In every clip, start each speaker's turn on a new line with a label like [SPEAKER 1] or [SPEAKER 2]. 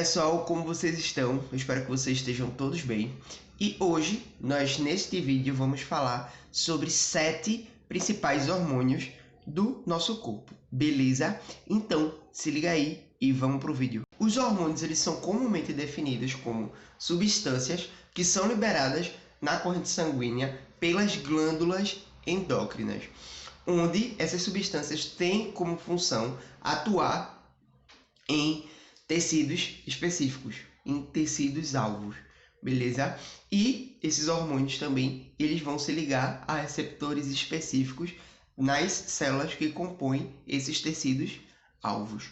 [SPEAKER 1] pessoal, como vocês estão? Eu espero que vocês estejam todos bem. E hoje, neste vídeo, vamos falar sobre 7 principais hormônios do nosso corpo, beleza? Então, se liga aí e vamos pro vídeo. Os hormônios, eles são comumente definidos como substâncias que são liberadas na corrente sanguínea pelas glândulas endócrinas, onde essas substâncias têm como função atuar em tecidos específicos, em tecidos alvos, beleza? E esses hormônios também, eles vão se ligar a receptores específicos nas células que compõem esses tecidos alvos.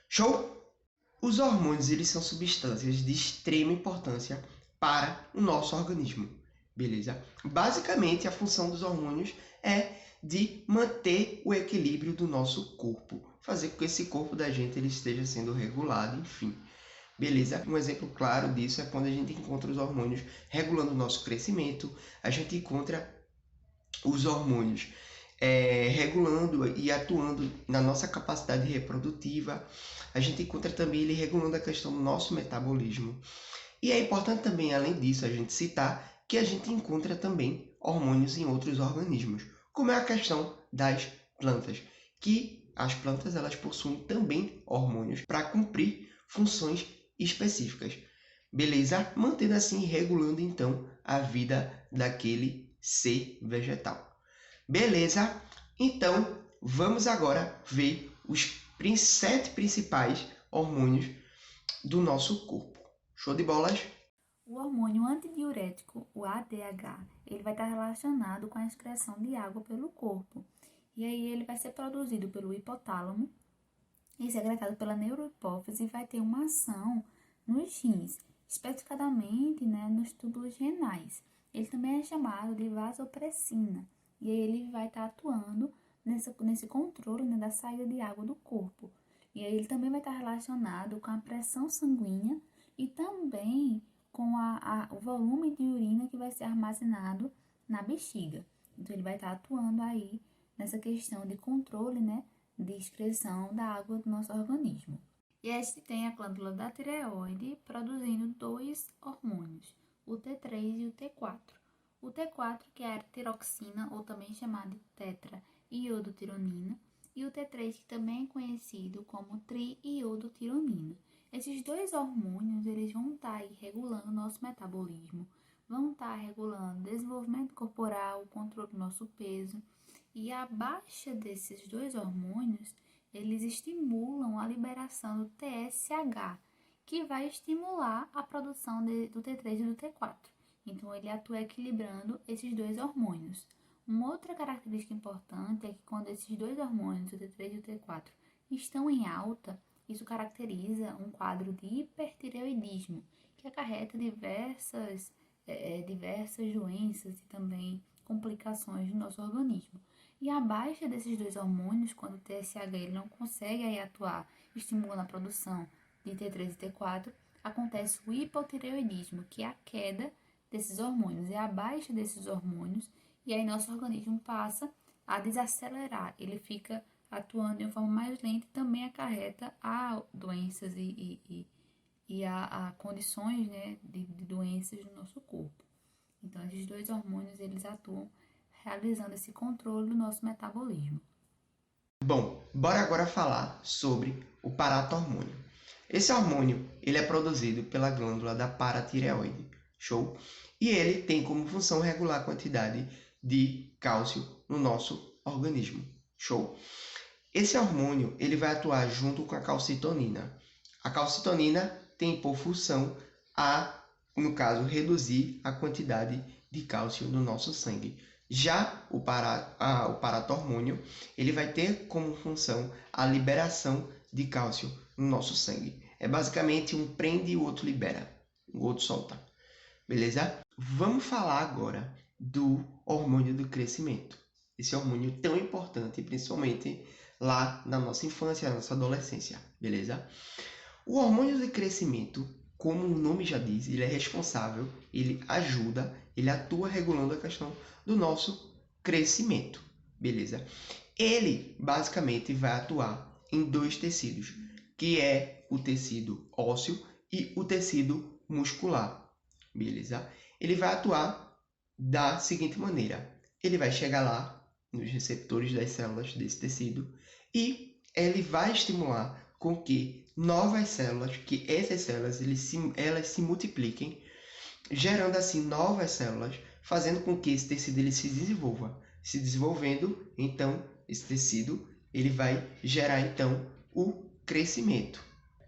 [SPEAKER 1] Show? Os hormônios, eles são substâncias de extrema importância para o nosso organismo, beleza? Basicamente, a função dos hormônios é de manter o equilíbrio do nosso corpo, fazer com que esse corpo da gente ele esteja sendo regulado, enfim. Beleza? Um exemplo claro disso é quando a gente encontra os hormônios regulando o nosso crescimento, a gente encontra os hormônios regulando e atuando na nossa capacidade reprodutiva, a gente encontra também ele regulando a questão do nosso metabolismo. E é importante também, além disso, a gente citar que a gente encontra também hormônios em outros organismos, como é a questão das plantas, que as plantas elas possuem também hormônios para cumprir funções específicas, beleza? Mantendo assim, regulando então a vida daquele ser vegetal, beleza? Então, vamos agora ver os 7 principais hormônios do nosso corpo. Show de bolas?
[SPEAKER 2] O hormônio antidiurético, o ADH, ele vai estar relacionado com a excreção de água pelo corpo. E aí ele vai ser produzido pelo hipotálamo e secretado pela neurohipófise e vai ter uma ação nos rins, especificadamente, nos túbulos renais. Ele também é chamado de vasopressina e aí ele vai estar atuando nesse controle, da saída de água do corpo. E aí ele também vai estar relacionado com a pressão sanguínea e também com o volume de urina que vai ser armazenado na bexiga. Então, ele vai estar atuando aí nessa questão de controle, de excreção da água do nosso organismo. E a gente tem a glândula da tireoide produzindo 2 hormônios, o T3 e o T4. O T4, que é a tiroxina, ou também chamada de tetraiodotironina, e o T3, que também é conhecido como triiodotironina. Esses 2 hormônios, eles vão estar aí regulando o nosso metabolismo, vão estar regulando o desenvolvimento corporal, o controle do nosso peso. E a baixa desses 2 hormônios, eles estimulam a liberação do TSH, que vai estimular a produção do T3 e do T4. Então, ele atua equilibrando esses 2 hormônios. Uma outra característica importante é que quando esses 2 hormônios, o T3 e o T4, estão em alta, isso caracteriza um quadro de hipertireoidismo, que acarreta diversas doenças e também complicações no nosso organismo. E a baixa desses 2 hormônios, quando o TSH ele não consegue aí atuar estimulando a produção de T3 e T4, acontece o hipotireoidismo, que é a queda desses hormônios, é a baixa desses hormônios, e aí nosso organismo passa a desacelerar, ele fica atuando de uma forma mais lenta e também acarreta a doenças e a condições de doenças no nosso corpo. Então, esses 2 hormônios, eles atuam realizando esse controle do nosso metabolismo.
[SPEAKER 1] Bom, bora agora falar sobre o paratormônio. Esse hormônio, ele é produzido pela glândula da paratireoide, show? E ele tem como função regular a quantidade de cálcio no nosso organismo, show? Esse hormônio, ele vai atuar junto com a calcitonina. A calcitonina tem por função no caso, reduzir a quantidade de cálcio no nosso sangue. Já o paratormônio, ele vai ter como função a liberação de cálcio no nosso sangue. É basicamente um prende e o outro libera, o outro solta. Beleza? Vamos falar agora do hormônio do crescimento. Esse hormônio tão importante, principalmente lá na nossa infância, na nossa adolescência. Beleza? O hormônio de crescimento, como o nome já diz, ele é responsável, ele ajuda, ele atua regulando a questão do nosso crescimento, beleza? Ele basicamente vai atuar em 2 tecidos, que é o tecido ósseo e o tecido muscular, beleza? Ele vai atuar da seguinte maneira: ele vai chegar lá nos receptores das células desse tecido e ele vai estimular com que novas células, que essas células elas se multipliquem, gerando assim novas células, fazendo com que esse tecido ele se desenvolva. Se desenvolvendo, então, esse tecido ele vai gerar então o crescimento.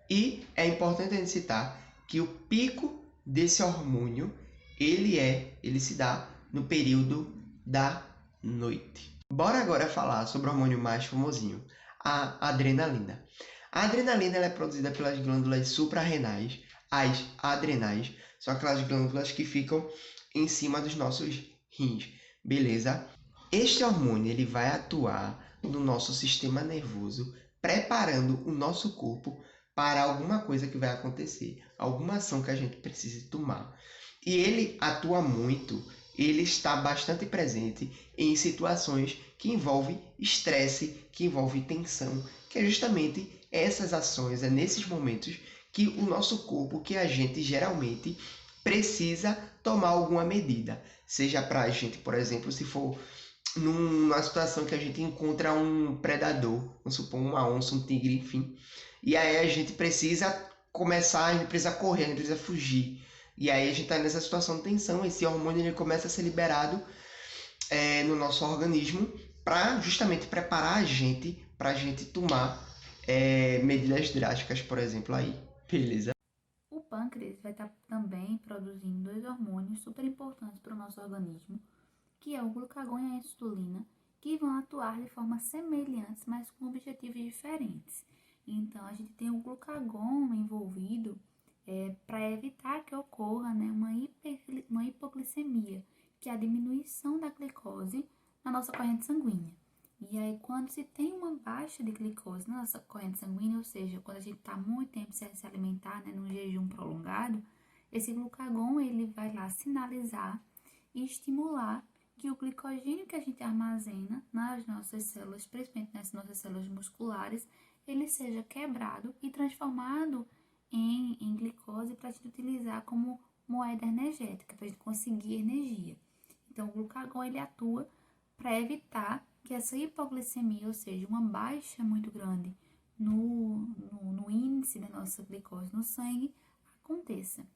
[SPEAKER 1] E é importante a gente citar que o pico desse hormônio ele se dá no período da noite. Bora agora falar sobre o hormônio mais famosinho, a adrenalina. A adrenalina ela é produzida pelas glândulas suprarrenais. As adrenais são aquelas glândulas que ficam em cima dos nossos rins, beleza? Este hormônio ele vai atuar no nosso sistema nervoso, preparando o nosso corpo para alguma coisa que vai acontecer, alguma ação que a gente precise tomar. E ele atua muito, ele está bastante presente em situações que envolvem estresse, que envolvem tensão, que é justamente essas ações, é nesses momentos que o nosso corpo, que a gente geralmente precisa tomar alguma medida. Seja para a gente, por exemplo, se for numa situação que a gente encontra um predador, vamos supor uma onça, um tigre, enfim. E aí a gente precisa começar, a gente precisa correr, a gente precisa fugir. E aí a gente está nessa situação de tensão, esse hormônio ele começa a ser liberado no nosso organismo para justamente preparar a gente para a gente tomar medidas drásticas, por exemplo, aí. Beleza?
[SPEAKER 2] O pâncreas vai estar também produzindo dois hormônios super importantes para o nosso organismo, que é o glucagon e a insulina, que vão atuar de forma semelhantes, mas com objetivos diferentes. Então, a gente tem o glucagon envolvido para evitar que ocorra, né, uma hipoglicemia, que é a diminuição da glicose na nossa corrente sanguínea. E aí, quando se tem uma baixa de glicose na nossa corrente sanguínea, ou seja, quando a gente está muito tempo sem se alimentar, né, num jejum prolongado, esse glucagon ele vai lá sinalizar e estimular que o glicogênio que a gente armazena nas nossas células, principalmente nas nossas células musculares, ele seja quebrado e transformado em glicose para a gente utilizar como moeda energética, para a gente conseguir energia. Então, o glucagon ele atua para evitar que essa hipoglicemia, ou seja, uma baixa muito grande no índice da nossa glicose no sangue, aconteça.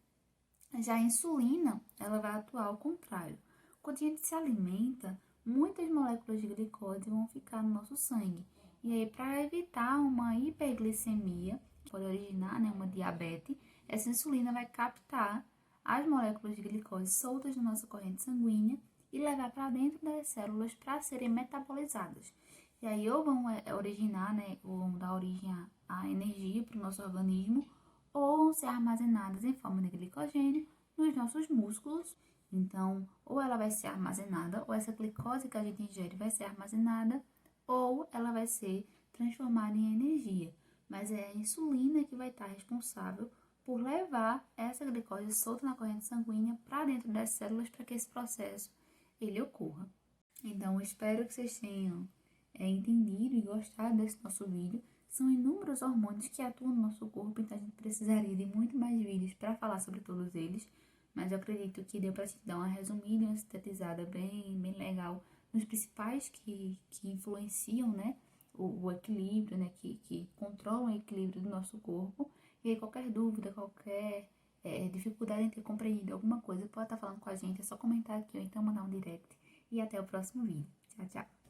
[SPEAKER 2] Já a insulina, ela vai atuar ao contrário. Quando a gente se alimenta, muitas moléculas de glicose vão ficar no nosso sangue. E aí, para evitar uma hiperglicemia, que pode originar, né, uma diabetes, essa insulina vai captar as moléculas de glicose soltas na nossa corrente sanguínea e levar para dentro das células para serem metabolizadas. E aí, ou vão originar, né, ou vão dar origem à energia para o nosso organismo, ou vão ser armazenadas em forma de glicogênio nos nossos músculos. Então, ou ela vai ser armazenada, ou essa glicose que a gente ingere vai ser armazenada, ou ela vai ser transformada em energia. Mas é a insulina que vai estar responsável por levar essa glicose solta na corrente sanguínea para dentro das células para que esse processo ele ocorra. Então, eu espero que vocês tenham entendido e gostado desse nosso vídeo. São inúmeros hormônios que atuam no nosso corpo, então a gente precisaria de muito mais vídeos para falar sobre todos eles. Mas eu acredito que deu para te dar uma resumida e uma sintetizada bem legal nos principais que influenciam, né, o equilíbrio, né, que controlam o equilíbrio do nosso corpo. E aí qualquer dúvida, qualquer dificuldade em ter compreendido alguma coisa, pode estar falando com a gente, é só comentar aqui ou então mandar um direct. E até o próximo vídeo. Tchau, tchau!